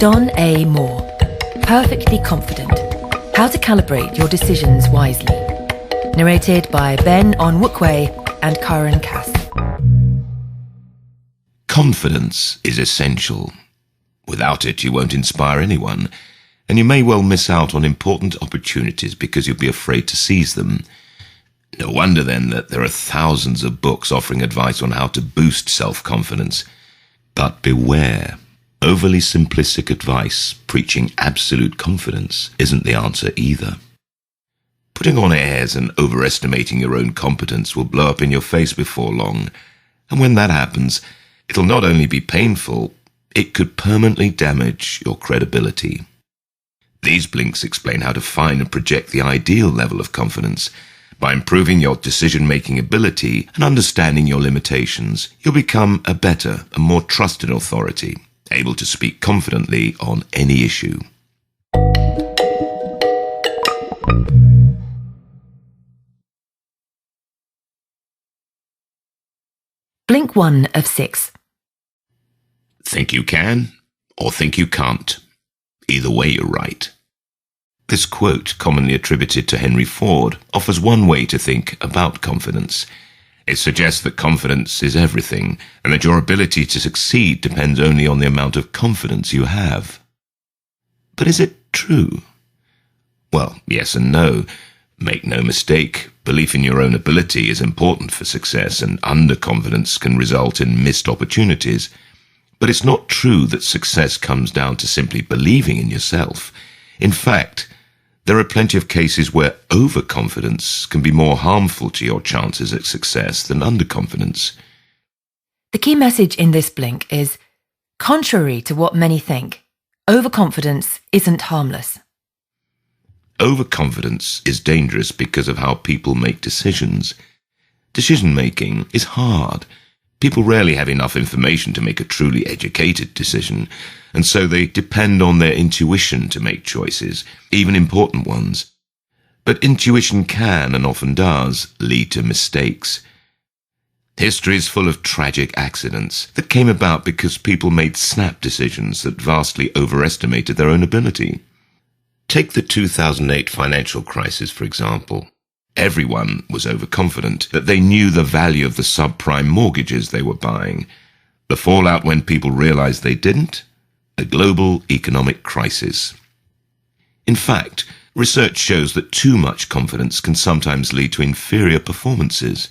Don A. Moore, Perfectly Confident, How to Calibrate Your Decisions Wisely. Narrated by Ben Onwukwe and Karen Cass. Confidence is essential. Without it, you won't inspire anyone, and you may well miss out on important opportunities because you'll be afraid to seize them. No wonder then that there are thousands of books offering advice on how to boost self-confidence. But beware, overly simplistic advice preaching absolute confidence isn't the answer either. Putting on airs and overestimating your own competence will blow up in your face before long, and when that happens, it'll not only be painful, it could permanently damage your credibility. These blinks explain how to find and project the ideal level of confidence. By improving your decision-making ability and understanding your limitations, you'll become a better and more trusted authority, able to speak confidently on any issue. Blink 1 of 6. Think you can, or think you can't. Either way, you're right. This quote, commonly attributed to Henry Ford, offers one way to think about confidence. It suggests that confidence is everything, and that your ability to succeed depends only on the amount of confidence you have. But is it true? Well, yes and no. Make no mistake, belief in your own ability is important for success, and underconfidence can result in missed opportunities. But it's not true that success comes down to simply believing in yourself. In fact, there are plenty of cases where overconfidence can be more harmful to your chances at success than underconfidence. The key message in this blink is, contrary to what many think, overconfidence isn't harmless. Overconfidence is dangerous because of how people make decisions. Decision-making is hard. People rarely have enough information to make a truly educated decision, and so they depend on their intuition to make choices, even important ones. But intuition can, and often does, lead to mistakes. History is full of tragic accidents that came about because people made snap decisions that vastly overestimated their own ability. Take the 2008 financial crisis, for example. Everyone was overconfident that they knew the value of the subprime mortgages they were buying. The fallout when people realized they didn't? A global economic crisis. In fact, research shows that too much confidence can sometimes lead to inferior performances.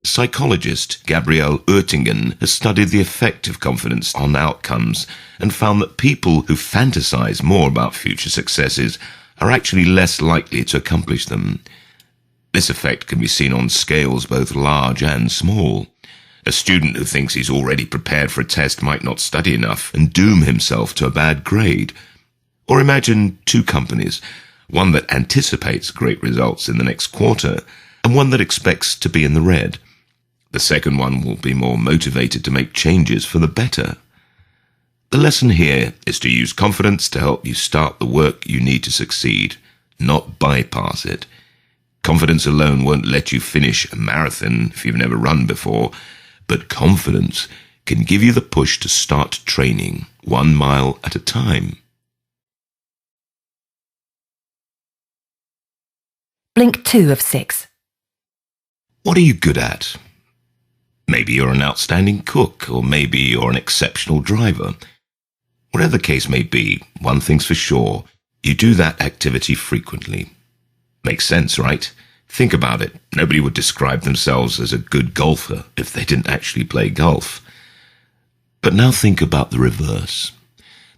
Psychologist Gabrielle Oertingen has studied the effect of confidence on outcomes and found that people who fantasize more about future successes are actually less likely to accomplish them. This effect can be seen on scales both large and small. A student who thinks he's already prepared for a test might not study enough and doom himself to a bad grade. Or imagine two companies, one that anticipates great results in the next quarter and one that expects to be in the red. The second one will be more motivated to make changes for the better. The lesson here is to use confidence to help you start the work you need to succeed, not bypass it. Confidence alone won't let you finish a marathon if you've never run before, but confidence can give you the push to start training 1 mile at a time. Blink 2 of 6. What are you good at? Maybe you're an outstanding cook, or maybe you're an exceptional driver. Whatever the case may be, one thing's for sure, you do that activity frequently. Makes sense, right? Think about it. Nobody would describe themselves as a good golfer if they didn't actually play golf. But now think about the reverse.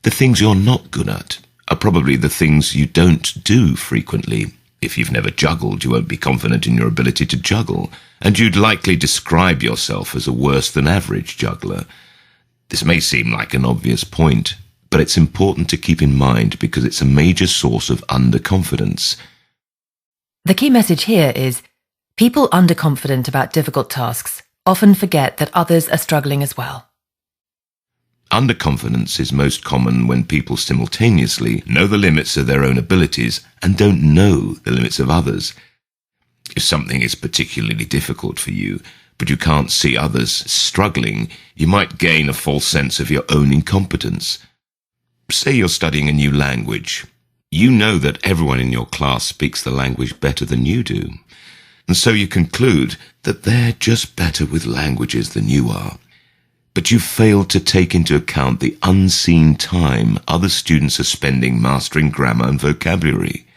The things you're not good at are probably the things you don't do frequently. If you've never juggled, you won't be confident in your ability to juggle, and you'd likely describe yourself as a worse-than-average juggler. This may seem like an obvious point, but it's important to keep in mind because it's a major source of underconfidence. The key message here is, people underconfident about difficult tasks often forget that others are struggling as well. Underconfidence is most common when people simultaneously know the limits of their own abilities and don't know the limits of others. If something is particularly difficult for you, but you can't see others struggling, you might gain a false sense of your own incompetence. Say you're studying a new language. You know that everyone in your class speaks the language better than you do, and so you conclude that they're just better with languages than you are. But you've failed to take into account the unseen time other students are spending mastering grammar and vocabulary.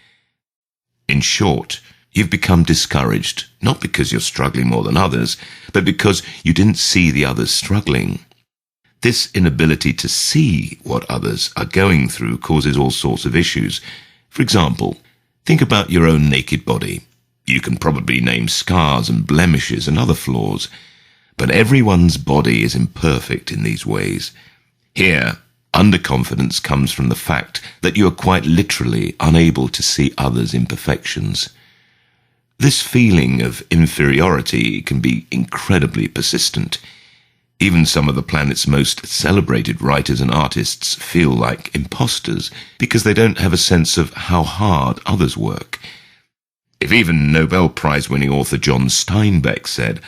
In short, you've become discouraged, not because you're struggling more than others, but because you didn't see the others struggling. This inability to see what others are going through causes all sorts of issues. For example, think about your own naked body. You can probably name scars and blemishes and other flaws, but everyone's body is imperfect in these ways. Here, underconfidence comes from the fact that you are quite literally unable to see others' imperfections. This feeling of inferiority can be incredibly persistent. Even some of the planet's most celebrated writers and artists feel like imposters because they don't have a sense of how hard others work. If even Nobel Prize-winning author John Steinbeck said,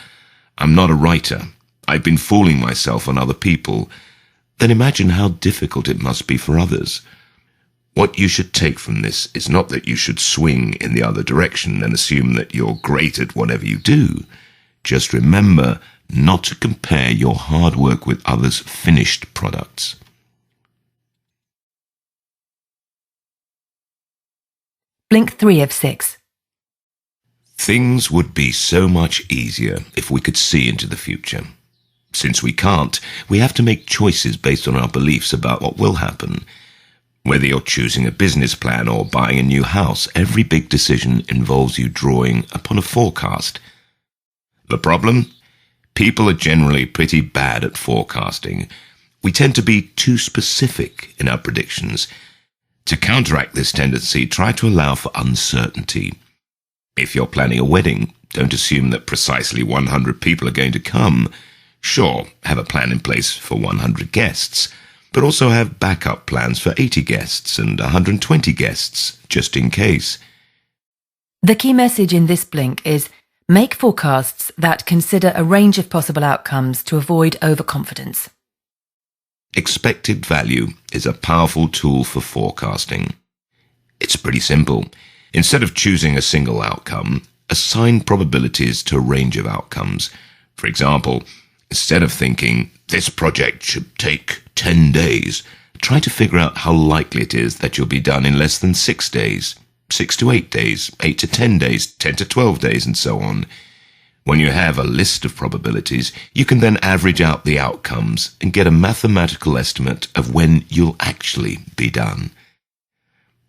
"I'm not a writer, I've been fooling myself on other people," then imagine how difficult it must be for others. What you should take from this is not that you should swing in the other direction and assume that you're great at whatever you do. Just remember not to compare your hard work with others' finished products. Blink 3 of 6. Things would be so much easier if we could see into the future. Since we can't, we have to make choices based on our beliefs about what will happen. Whether you're choosing a business plan or buying a new house, every big decision involves you drawing upon a forecast. The problem? People are generally pretty bad at forecasting. We tend to be too specific in our predictions. To counteract this tendency, try to allow for uncertainty. If you're planning a wedding, don't assume that precisely 100 people are going to come. Sure, have a plan in place for 100 guests, but also have backup plans for 80 guests and 120 guests, just in case. The key message in this blink is make forecasts that consider a range of possible outcomes to avoid overconfidence. Expected value is a powerful tool for forecasting. It's pretty simple. Instead of choosing a single outcome, assign probabilities to a range of outcomes. For example, instead of thinking, this project should take 10 days, try to figure out how likely it is that you'll be done in less than 6 days, 6 to 8 days, 8 to 10 days, 10 to 12 days, and so on. When you have a list of probabilities, you can then average out the outcomes and get a mathematical estimate of when you'll actually be done.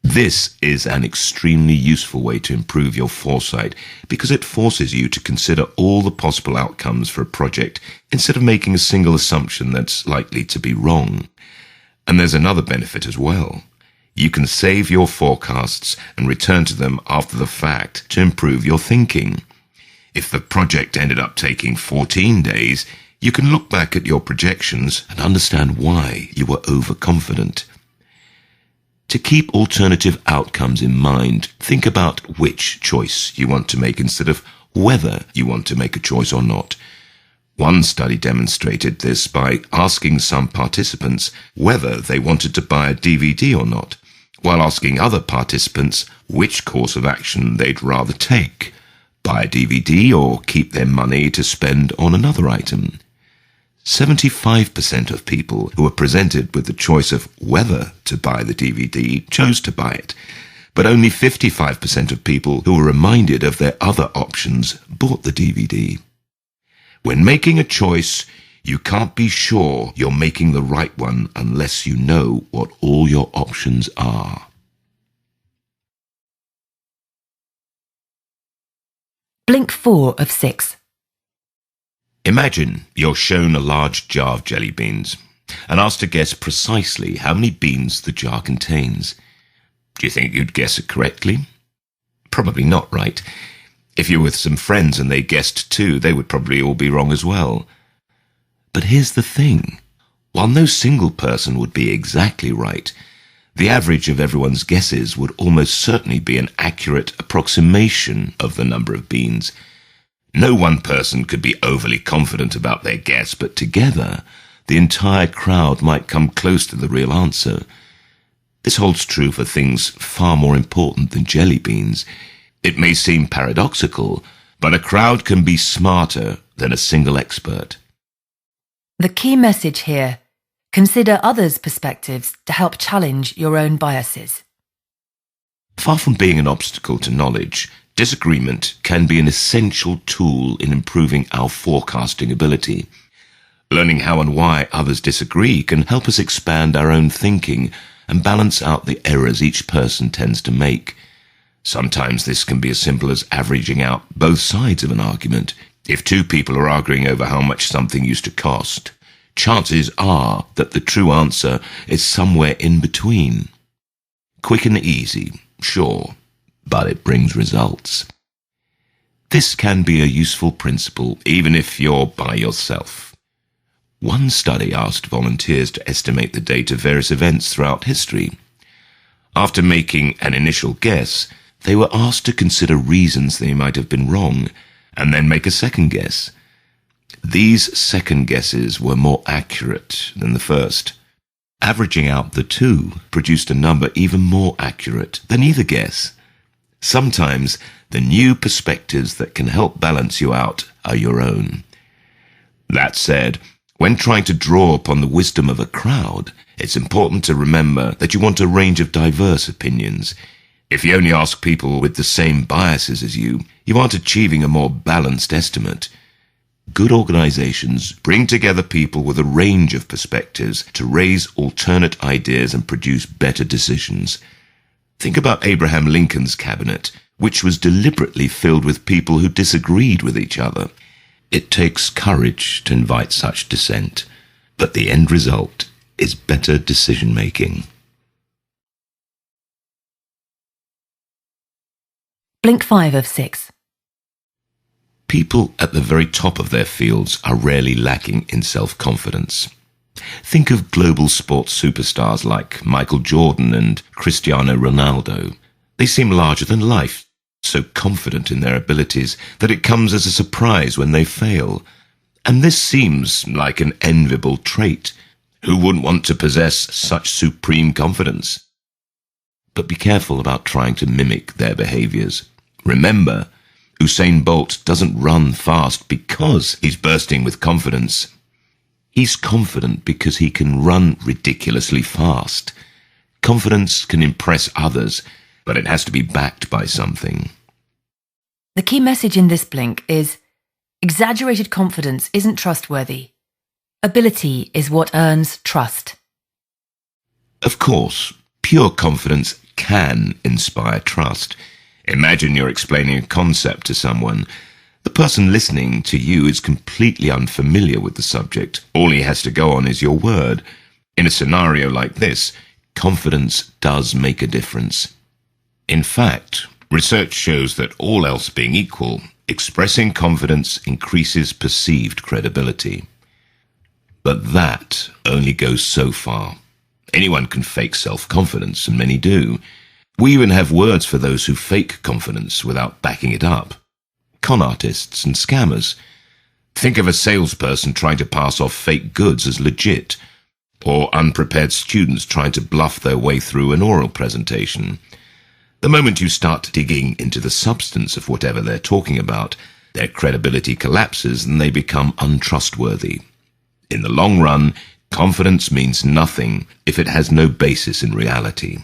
This is an extremely useful way to improve your foresight because it forces you to consider all the possible outcomes for a project instead of making a single assumption that's likely to be wrong. And there's another benefit as well. You can save your forecasts and return to them after the fact to improve your thinking. If the project ended up taking 14 days, you can look back at your projections and understand why you were overconfident. To keep alternative outcomes in mind, think about which choice you want to make instead of whether you want to make a choice or not. One study demonstrated this by asking some participants whether they wanted to buy a DVD or not, while asking other participants which course of action they'd rather take, buy a DVD or keep their money to spend on another item. 75% of people who were presented with the choice of whether to buy the DVD chose to buy it, but only 55% of people who were reminded of their other options bought the DVD. When making a choice, you can't be sure you're making the right one unless you know what all your options are. Blink 4 of 6. Imagine you're shown a large jar of jelly beans and asked to guess precisely how many beans the jar contains. Do you think you'd guess it correctly? Probably not, right? If you're with some friends and they guessed too, they would probably all be wrong as well. But here's the thing. While no single person would be exactly right, the average of everyone's guesses would almost certainly be an accurate approximation of the number of beans. No one person could be overly confident about their guess, but together, the entire crowd might come close to the real answer. This holds true for things far more important than jelly beans. It may seem paradoxical, but a crowd can be smarter than a single expert. The key message here: consider others' perspectives to help challenge your own biases. Far from being an obstacle to knowledge, disagreement can be an essential tool in improving our forecasting ability. Learning how and why others disagree can help us expand our own thinking and balance out the errors each person tends to make. Sometimes this can be as simple as averaging out both sides of an argument. If two people are arguing over how much something used to cost, chances are that the true answer is somewhere in between. Quick and easy, sure, but it brings results. This can be a useful principle even if you're by yourself. One study asked volunteers to estimate the date of various events throughout history. After making an initial guess, they were asked to consider reasons they might have been wrong, and then make a second guess. These second guesses were more accurate than the first. Averaging out the two produced a number even more accurate than either guess. Sometimes the new perspectives that can help balance you out are your own. That said, when trying to draw upon the wisdom of a crowd, it's important to remember that you want a range of diverse opinions. If you only ask people with the same biases as you aren't achieving a more balanced estimate. Good organizations bring together people with a range of perspectives to raise alternate ideas and produce better decisions. Think about Abraham Lincoln's cabinet, which was deliberately filled with people who disagreed with each other. It takes courage to invite such dissent, but the end result is better decision-making. Blink 5 of 6. People at the very top of their fields are rarely lacking in self-confidence. Think of global sports superstars like Michael Jordan and Cristiano Ronaldo. They seem larger than life, so confident in their abilities that it comes as a surprise when they fail. And this seems like an enviable trait. Who wouldn't want to possess such supreme confidence? But be careful about trying to mimic their behaviors. Remember, Usain Bolt doesn't run fast because he's bursting with confidence. He's confident because he can run ridiculously fast. Confidence can impress others, but it has to be backed by something. The key message in this blink is: exaggerated confidence isn't trustworthy. Ability is what earns trust. Of course, pure confidence can inspire trust. Imagine you're explaining a concept to someone. The person listening to you is completely unfamiliar with the subject. All he has to go on is your word. In a scenario like this, confidence does make a difference. In fact, research shows that all else being equal, expressing confidence increases perceived credibility. But that only goes so far. Anyone can fake self-confidence, and many do. We even have words for those who fake confidence without backing it up. Con artists and scammers. Think of a salesperson trying to pass off fake goods as legit, or unprepared students trying to bluff their way through an oral presentation. The moment you start digging into the substance of whatever they're talking about, their credibility collapses and they become untrustworthy. In the long run, confidence means nothing if it has no basis in reality.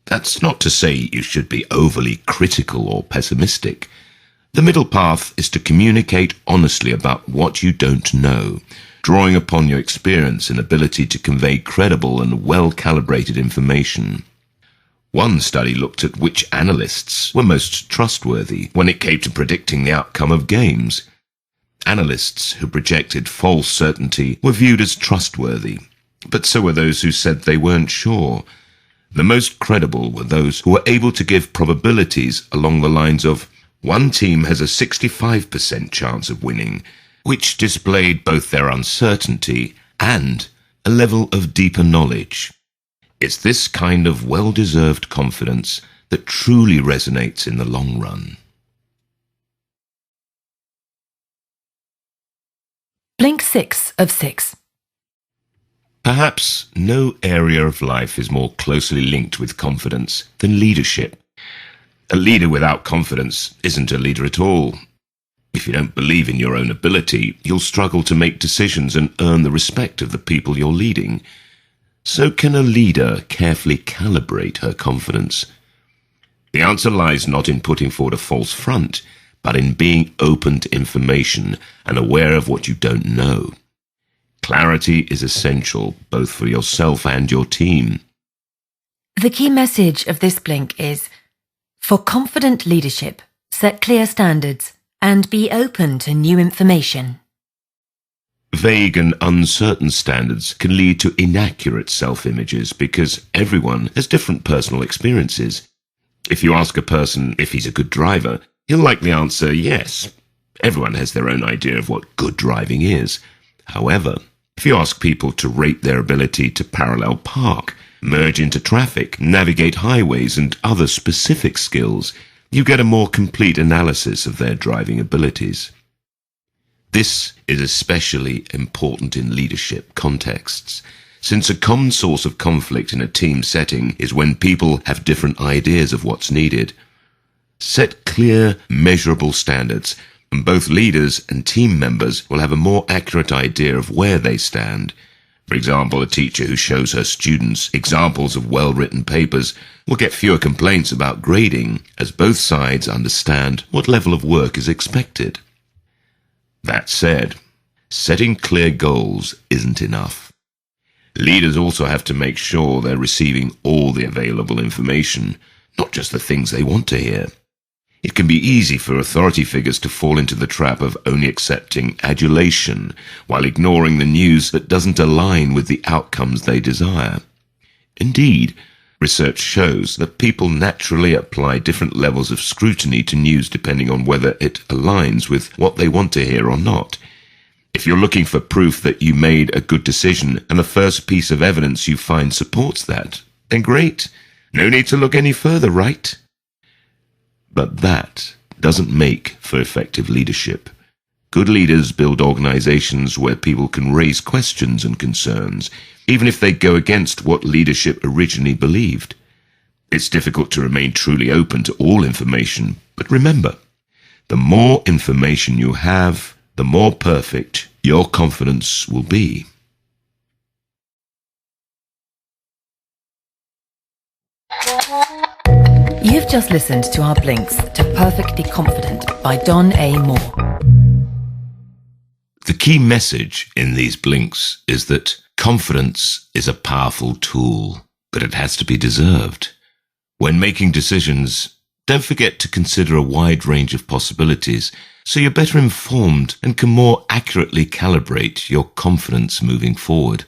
That's not to say you should be overly critical or pessimistic. The middle path is to communicate honestly about what you don't know, drawing upon your experience and ability to convey credible and well-calibrated information. One study looked at which analysts were most trustworthy when it came to predicting the outcome of games. Analysts who projected false certainty were viewed as trustworthy, but so were those who said they weren't sure. The most credible were those who were able to give probabilities along the lines of, one team has a 65% chance of winning, which displayed both their uncertainty and a level of deeper knowledge. It's this kind of well-deserved confidence that truly resonates in the long run. 6 of 6. Perhaps no area of life is more closely linked with confidence than leadership. A leader without confidence isn't a leader at all. If you don't believe in your own ability, you'll struggle to make decisions and earn the respect of the people you're leading. So can a leader carefully calibrate her confidence? The answer lies not in putting forward a false front, but in being open to information and aware of what you don't know. Clarity is essential both for yourself and your team. The key message of this blink is, for confident leadership, set clear standards and be open to new information. Vague and uncertain standards can lead to inaccurate self-images because everyone has different personal experiences. If you ask a person if he's a good driver, he'll likely answer yes. Everyone has their own idea of what good driving is. However, if you ask people to rate their ability to parallel park, merge into traffic, navigate highways and other specific skills, you get a more complete analysis of their driving abilities. This is especially important in leadership contexts, since a common source of conflict in a team setting is when people have different ideas of what's needed. Set clear, measurable standards, and both leaders and team members will have a more accurate idea of where they stand. For example, a teacher who shows her students examples of well-written papers will get fewer complaints about grading, as both sides understand what level of work is expected. That said, setting clear goals isn't enough. Leaders also have to make sure they're receiving all the available information, not just the things they want to hear. It can be easy for authority figures to fall into the trap of only accepting adulation while ignoring the news that doesn't align with the outcomes they desire. Indeed, research shows that people naturally apply different levels of scrutiny to news depending on whether it aligns with what they want to hear or not. If you're looking for proof that you made a good decision and the first piece of evidence you find supports that, then great. No need to look any further, right? But that doesn't make for effective leadership. Good leaders build organizations where people can raise questions and concerns, even if they go against what leadership originally believed. It's difficult to remain truly open to all information, but remember, the more information you have, the more perfect your confidence will be. You've just listened to our blinks to Perfectly Confident by Don A. Moore. The key message in these blinks is that confidence is a powerful tool, but it has to be deserved. When making decisions, don't forget to consider a wide range of possibilities so you're better informed and can more accurately calibrate your confidence moving forward.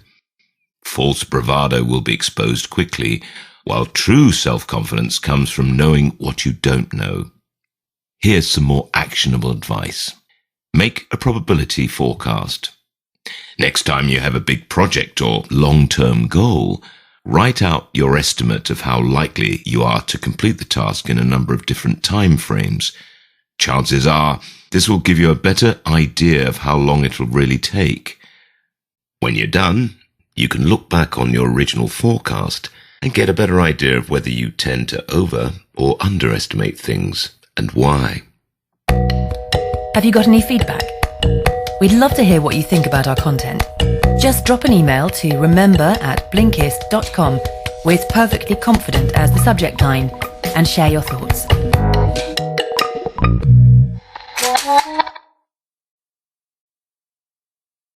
False bravado will be exposed quickly, while true self-confidence comes from knowing what you don't know. Here's some more actionable advice. Make a probability forecast. Next time you have a big project or long-term goal, write out your estimate of how likely you are to complete the task in a number of different time frames. Chances are this will give you a better idea of how long it will really take. When you're done, you can look back on your original forecast and get a better idea of whether you tend to over or underestimate things and why. Have you got any feedback? We'd love to hear what you think about our content. Just drop an email to remember@blinkist.com with Perfectly Confident as the subject line and share your thoughts.